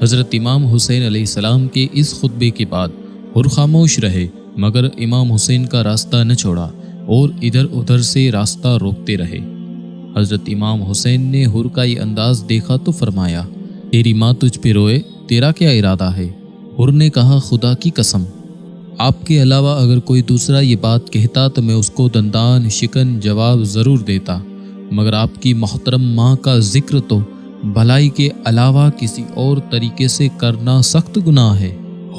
حضرت امام حسین علیہ السلام کے اس خطبے کے بعد حر خاموش رہے، مگر امام حسین کا راستہ نہ چھوڑا اور ادھر ادھر سے راستہ روکتے رہے۔ حضرت امام حسین نے حر کا یہ انداز دیکھا تو فرمایا، تیری ماں تجھ پہ روئے، تیرا کیا ارادہ ہے؟ حر نے کہا، خدا کی قسم، آپ کے علاوہ اگر کوئی دوسرا یہ بات کہتا تو میں اس کو دندان شکن جواب ضرور دیتا، مگر آپ کی محترم ماں کا ذکر تو بھلائی کے علاوہ کسی اور طریقے سے کرنا سخت گناہ ہے۔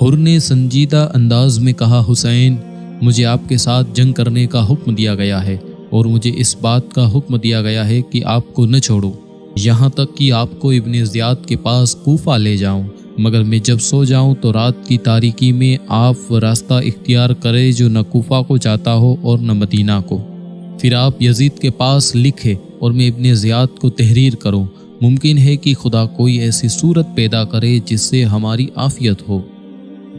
حر نے سنجیدہ انداز میں کہا، حسین، مجھے آپ کے ساتھ جنگ کرنے کا حکم دیا گیا ہے اور مجھے اس بات کا حکم دیا گیا ہے کہ آپ کو نہ چھوڑوں، یہاں تک کہ آپ کو ابن زیاد کے پاس کوفہ لے جاؤں، مگر میں جب سو جاؤں تو رات کی تاریکی میں آپ وہ راستہ اختیار کرے جو نہ کوفہ کو جاتا ہو اور نہ مدینہ کو۔ پھر آپ یزید کے پاس لکھے اور میں ابن زیاد کو تحریر کروں۔ ممکن ہے کہ خدا کوئی ایسی صورت پیدا کرے جس سے ہماری عافیت ہو۔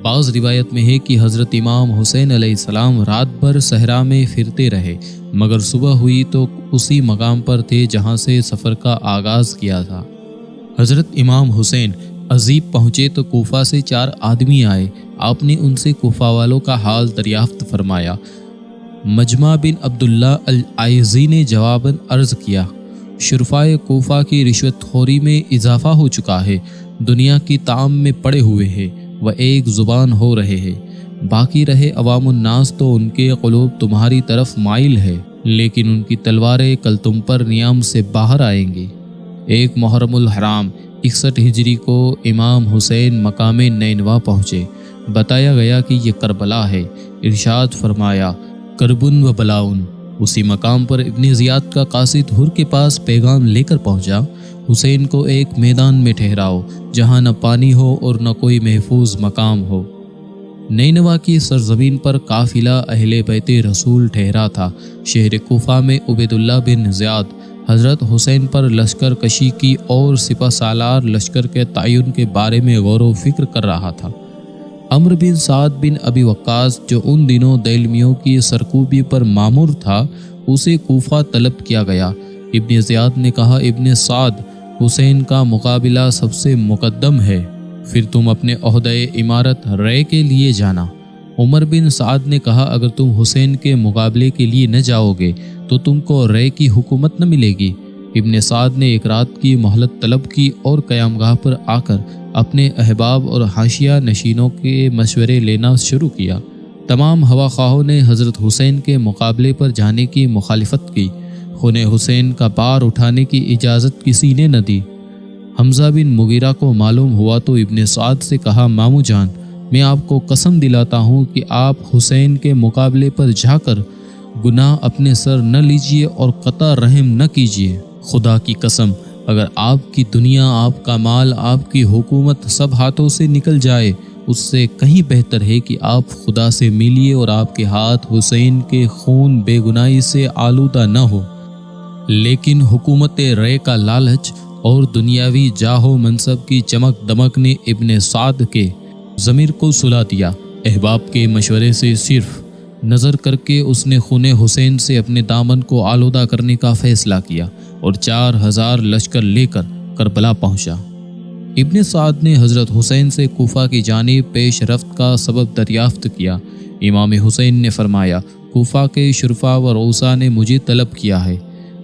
بعض روایت میں ہے کہ حضرت امام حسین علیہ السلام رات بھر صحرا میں پھرتے رہے، مگر صبح ہوئی تو اسی مقام پر تھے جہاں سے سفر کا آغاز کیا تھا۔ حضرت امام حسین عزیب پہنچے تو کوفہ سے 4 آدمی آئے۔ آپ نے ان سے کوفہ والوں کا حال دریافت فرمایا۔ مجمع بن عبداللہ العائزی نے جواباً عرض کیا، شرفائے کوفہ کی رشوت خوری میں اضافہ ہو چکا ہے، دنیا کی طعام میں پڑے ہوئے ہیں، وہ ایک زبان ہو رہے ہیں، باقی رہے عوام الناس تو ان کے قلوب تمہاری طرف مائل ہے، لیکن ان کی تلواریں کل تم پر نیام سے باہر آئیں گی۔ 1 محرم الحرام 61 ہجری کو امام حسین مقام نینوا پہنچے۔ بتایا گیا کہ یہ کربلا ہے۔ ارشاد فرمایا، کربن و بلاؤن۔ اسی مقام پر ابن زیاد کا قاصد حر کے پاس پیغام لے کر پہنچا، حسین کو ایک میدان میں ٹھہراؤ جہاں نہ پانی ہو اور نہ کوئی محفوظ مقام ہو۔ نینوا کی سرزمین پر قافلہ اہل بیت رسول ٹھہرا تھا۔ شہر کوفہ میں عبید اللہ بن زیاد حضرت حسین پر لشکر کشی کی اور سپہ سالار لشکر کے تعین کے بارے میں غور و فکر کر رہا تھا۔ عمرو بن سعد بن ابی وقاص جو ان دنوں دیلمیوں کی سرکوبی پر مامور تھا، اسے کوفہ طلب کیا گیا۔ ابن زیاد نے کہا، ابن سعد، حسین کا مقابلہ سب سے مقدم ہے، پھر تم اپنے عہدہ امارت رے کے لیے جانا۔ عمر بن سعد نے کہا، اگر تم حسین کے مقابلے کے لیے نہ جاؤ گے تو تم کو رے کی حکومت نہ ملے گی۔ ابن سعد نے 1 رات کی مہلت طلب کی اور قیام گاہ پر آ کر اپنے احباب اور حاشیہ نشینوں کے مشورے لینا شروع کیا۔ تمام ہوا خواہوں نے حضرت حسین کے مقابلے پر جانے کی مخالفت کی۔ خون حسین کا بار اٹھانے کی اجازت کسی نے نہ دی۔ حمزہ بن مغیرہ کو معلوم ہوا تو ابن سعد سے کہا، مامو جان، میں آپ کو قسم دلاتا ہوں کہ آپ حسین کے مقابلے پر جا کر گناہ اپنے سر نہ لیجیے اور قطع رحم نہ کیجیے۔ خدا کی قسم، اگر آپ کی دنیا، آپ کا مال، آپ کی حکومت سب ہاتھوں سے نکل جائے، اس سے کہیں بہتر ہے کہ آپ خدا سے ملیے اور آپ کے ہاتھ حسین کے خون بے گناہی سے آلودہ نہ ہو۔ لیکن حکومت رے کا لالچ اور دنیاوی جاہ و منصب کی چمک دمک نے ابن سعد کے ضمیر کو سلا دیا۔ احباب کے مشورے سے صرف نظر کر کے اس نے خون حسین سے اپنے دامن کو آلودہ کرنے کا فیصلہ کیا اور 4000 لشکر لے کر کربلا پہنچا۔ ابن سعد نے حضرت حسین سے کوفہ کی جانب پیش رفت کا سبب دریافت کیا۔ امام حسین نے فرمایا، کوفہ کے شرفا و رؤسا نے مجھے طلب کیا ہے،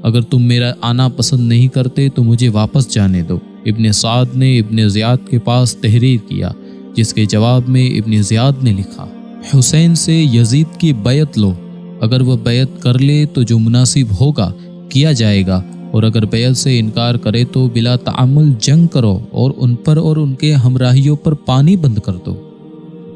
اگر تم میرا آنا پسند نہیں کرتے تو مجھے واپس جانے دو۔ ابن سعد نے ابن زیاد کے پاس تحریر کیا، جس کے جواب میں ابن زیاد نے لکھا، حسین سے یزید کی بیعت لو، اگر وہ بیعت کر لے تو جو مناسب ہوگا کیا جائے گا، اور اگر بیعت سے انکار کرے تو بلا تعامل جنگ کرو اور ان پر اور ان کے ہمراہیوں پر پانی بند کر دو۔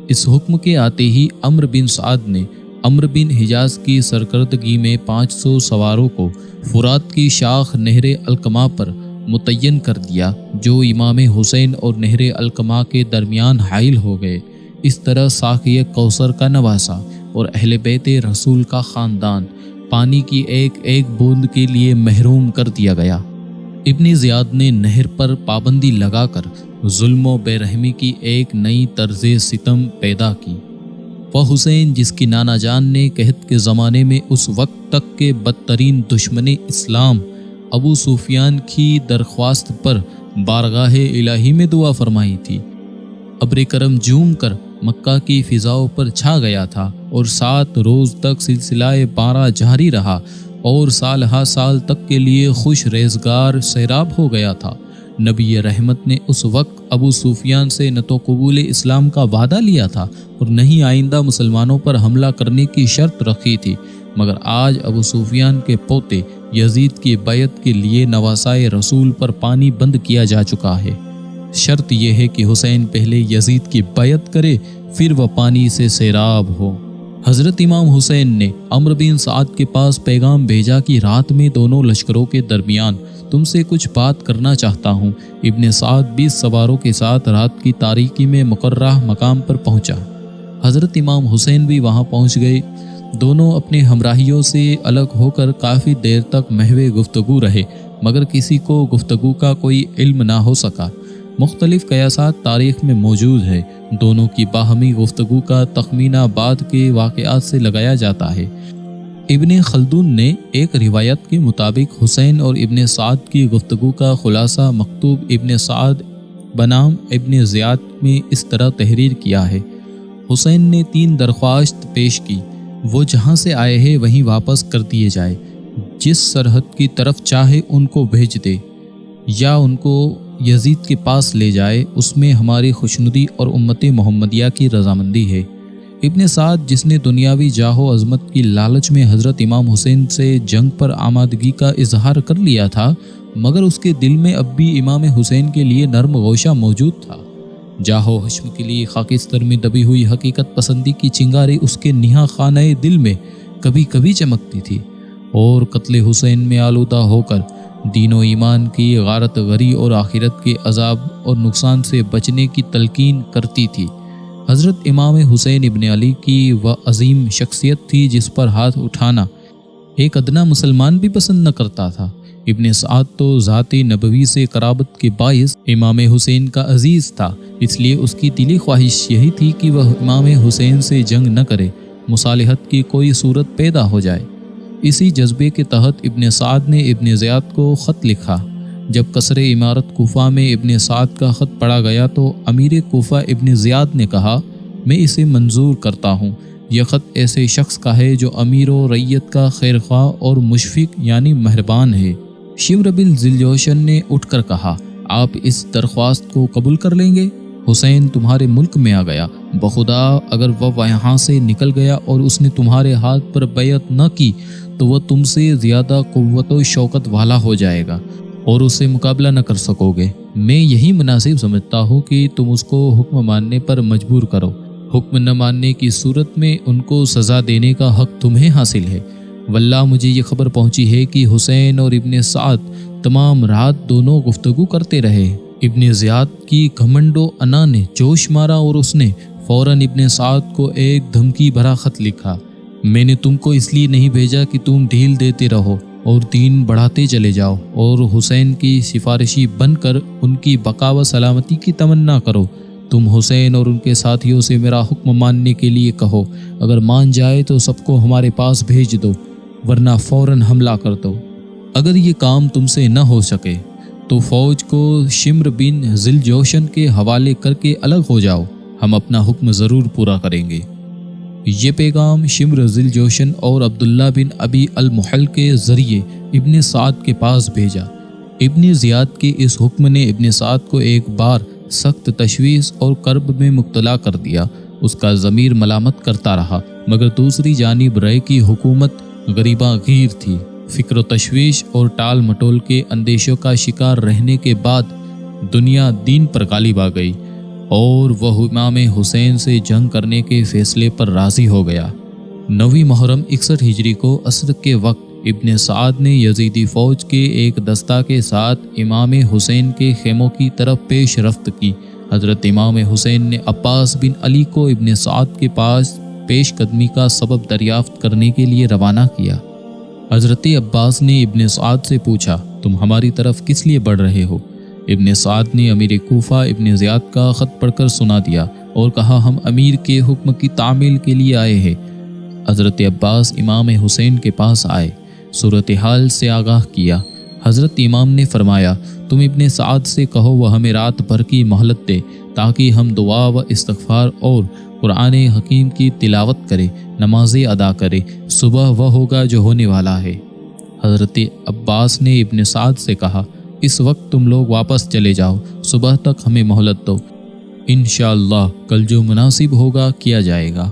اس حکم کے آتے ہی عمرو بن سعد نے عمرو بن حجاز کی سرکردگی میں 500 سواروں کو فرات کی شاخ نہر القما پر متعین کر دیا، جو امام حسین اور نہر القما کے درمیان حائل ہو گئے۔ اس طرح ساقی کوثر کا نواسہ اور اہل بیت رسول کا خاندان پانی کی ایک ایک بوند کے لیے محروم کر دیا گیا۔ ابن زیاد نے نہر پر پابندی لگا کر ظلم و بے رحمی کی ایک نئی طرز ستم پیدا کی۔ وہ حسین جس کی نانا جان نے قحط کے زمانے میں اس وقت تک کے بدترین دشمن اسلام ابو سفیان کی درخواست پر बारगाह इलाही में दुआ फरमाई थी। अब्र करम झूम कर मक्का की फिजाओं पर छा गया था और 7 रोज़ तक सिलसिलाए बारह जारी रहा और साल हा साल तक के लिए खुश रेजगार सैराब हो गया था। नबी रहमत ने उस वक्त अबू सुफियान से न तो कबूल इस्लाम का वादा लिया था और न ही आइंदा मुसलमानों पर हमला करने की शर्त रखी थी, मगर आज अबू सुफियान के पोते यजीद की बैत के लिए नवासाए रसूल पर पानी बंद किया जा चुका है। शर्त यह है कि हुसैन पहले यजीद की बैत करे, फिर वह पानी से सैराब हो। हज़रत इमाम हुसैन ने अम्र बिन साद के पास पैगाम भेजा कि रात में दोनों लश्करों के दरमियान तुमसे कुछ बात करना चाहता हूँ। इब्ने साद 20 सवारों के साथ रात की तारीकी में मुकर्रह मकाम पर पहुँचा। हज़रत इमाम हुसैन भी वहाँ पहुँच गए। दोनों अपने हमराहियों से अलग होकर काफ़ी देर तक महवे गुफ्तगू रहे, मगर किसी को गुफ्तगू का कोई इल्म ना हो सका। मुख्तलिफ कयासात तारीख़ में मौजूद है। दोनों की बाहमी गुफ्तगू का तखमीना बाद के वाक़यात से लगाया जाता है। इब्ने खल्दून ने एक रिवायत के मुताबिक हुसैन और इब्ने साद की गुफ्तगू का खुलासा मकतूब इब्ने साद बनाम इब्ने ज़ियाद में इस तरह तहरीर किया है। हुसैन ने 3 दरख्वास्त पेश की। वो जहाँ से आए हैं वहीं वापस कर दिए जाए, जिस सरहद की तरफ चाहे उनको भेज दे या उनको यजीद के पास ले जाए, उसमें हमारी खुशनुदी और उम्मत मोहम्मदिया की रजामंदी है। इब्ने साद, जिसने दुनियावी जाहो अज़मत की लालच में हज़रत इमाम हुसैन से जंग पर आमादगी का इजहार कर लिया था, मगर उसके दिल में अब भी इमाम हुसैन के लिए नर्म गोशा मौजूद था। जाहो हश्म के लिए खाकिस्तर में दबी हुई हकीकत पसंदी की चिंगारी उसके निहा खाने दिल में कभी कभी चमकती थी और कत्ले हुसैन में आलूदा होकर दीनो ईमान की गारत गरी और आखिरत के अजाब और नुकसान से बचने की तलकीन करती थी। हज़रत इमाम हुसैन इब्ने अली की वह अजीम शख्सियत थी जिस पर हाथ उठाना एक अदना मुसलमान भी पसंद न करता था। इब्ने साद तो ज़ाती नबवी से कराबत के बाइस इमाम हुसैन का अजीज़ था, इसलिए उसकी दिली ख्वाहिश यही थी कि वह इमाम हुसैन से जंग न करे, मुसालिहत की कोई सूरत पैदा हो जाए। इसी जज्बे के तहत इब्ने साद ने इब्ने ज़ियाद को ख़त लिखा। जब कसरे इमारत कूफा में इब्ने साद का ख़त पढ़ा गया तो अमीर कूफा इब्ने ज़ियाद ने कहा, मैं इसे मंजूर करता हूँ। यह ख़त ऐसे शख्स का है जो अमीर व रैयत का खैरख्वाह और मुशफ़िक यानी मेहरबान है। शिम्र बिन ज़िलजोशन ने उठकर कहा, आप इस दरख्वास्त को कबूल कर लेंगे? हुसैन तुम्हारे मुल्क में आ गया, बखुदा अगर वह यहाँ से निकल गया और उसने तुम्हारे हाथ पर बैत न की तो वह तुमसे ज़्यादा क़ुव्वत व शौकत वाला हो जाएगा और उससे मुकाबला न कर सकोगे। मैं यही मुनासिब समझता हूँ कि तुम उसको हुक्म मानने पर मजबूर करो। हुक्म न मानने की सूरत में उनको सज़ा देने का हक़ तुम्हें हासिल है। वल्लाह मुझे ये खबर पहुँची है कि हुसैन और इब्ने साद तमाम रात दोनों गुफ्तगू करते रहे। इब्ने ज़ियाद की घमंडो अना ने जोश मारा और उसने फ़ौरन इब्ने साद को एक धमकी भरा ख़त लिखा, मैंने तुमको इसलिए नहीं भेजा कि तुम ढील देते रहो और दीन बढ़ाते चले जाओ और हुसैन की सिफारिशी बनकर उनकी बका व सलामती की तमन्ना करो। तुम हुसैन और उनके साथियों से मेरा हुक्म मानने के लिए कहो, अगर मान जाए तो सबको हमारे पास भेज दो, वरना फ़ौरन हमला कर दो। अगर ये काम तुमसे न हो सके तो फ़ौज को शिम्र बिन ज़िलजोशन के हवाले करके अलग हो जाओ, हम अपना हुक्म ज़रूर पूरा करेंगे। ये पैगाम शिम्र ज़िलजोशन और अब्दुल्ला बिन अबी अल-मुहल के ज़रिए इब्ने साद के पास भेजा। इब्ने ज़ियाद के इस हुक्म ने इब्ने साद को एक बार सख्त तशवीश और कर्ब में मुब्तला कर दिया। उसका ज़मीर मलामत करता रहा, मगर दूसरी जानिब रय की हुकूमत गरीबा गीर थी। फ़िक्र तशवीश और टाल मटोल के अंदेशों का शिकार रहने के बाद दुनिया दीन पर गालिब आ गई और वह इमाम हुसैन से जंग करने के फ़ैसले पर राज़ी हो गया। 9 मुहर्रम 61 हिजरी को असर के वक्त इब्ने साद ने यजीदी फ़ौज के एक दस्ता के साथ इमाम हुसैन के खेमों की तरफ पेश रफ्त की। हज़रत इमाम हुसैन ने अब्बास बिन अली को इब्ने साद के पास पेश कदमी का सबब दरियाफ्त करने के लिए रवाना किया। हज़रत अब्बास ने इब्ने साद से पूछा, तुम हमारी तरफ किस लिए बढ़ रहे हो? इब्ने साद ने अमीर कूफा इब्ने ज़ियाद का ख़त पढ़कर सुना दिया और कहा, हम अमीर के हुक्म की तामील के लिए आए हैं। हज़रत अब्बास इमाम हुसैन के पास आए, सूरत हाल से आगाह किया। حضرت امام نے فرمایا تم ابن سعد سے کہو وہ ہمیں رات بھر کی مہلت دے تاکہ ہم دعا و استغفار اور قرآن حکیم کی تلاوت کرے، نمازیں ادا کرے، صبح وہ ہوگا جو ہونے والا ہے۔ حضرت عباس نے ابن سعد سے کہا اس وقت تم لوگ واپس چلے جاؤ، صبح تک ہمیں مہلت دو، انشاءاللہ کل جو مناسب ہوگا کیا جائے گا۔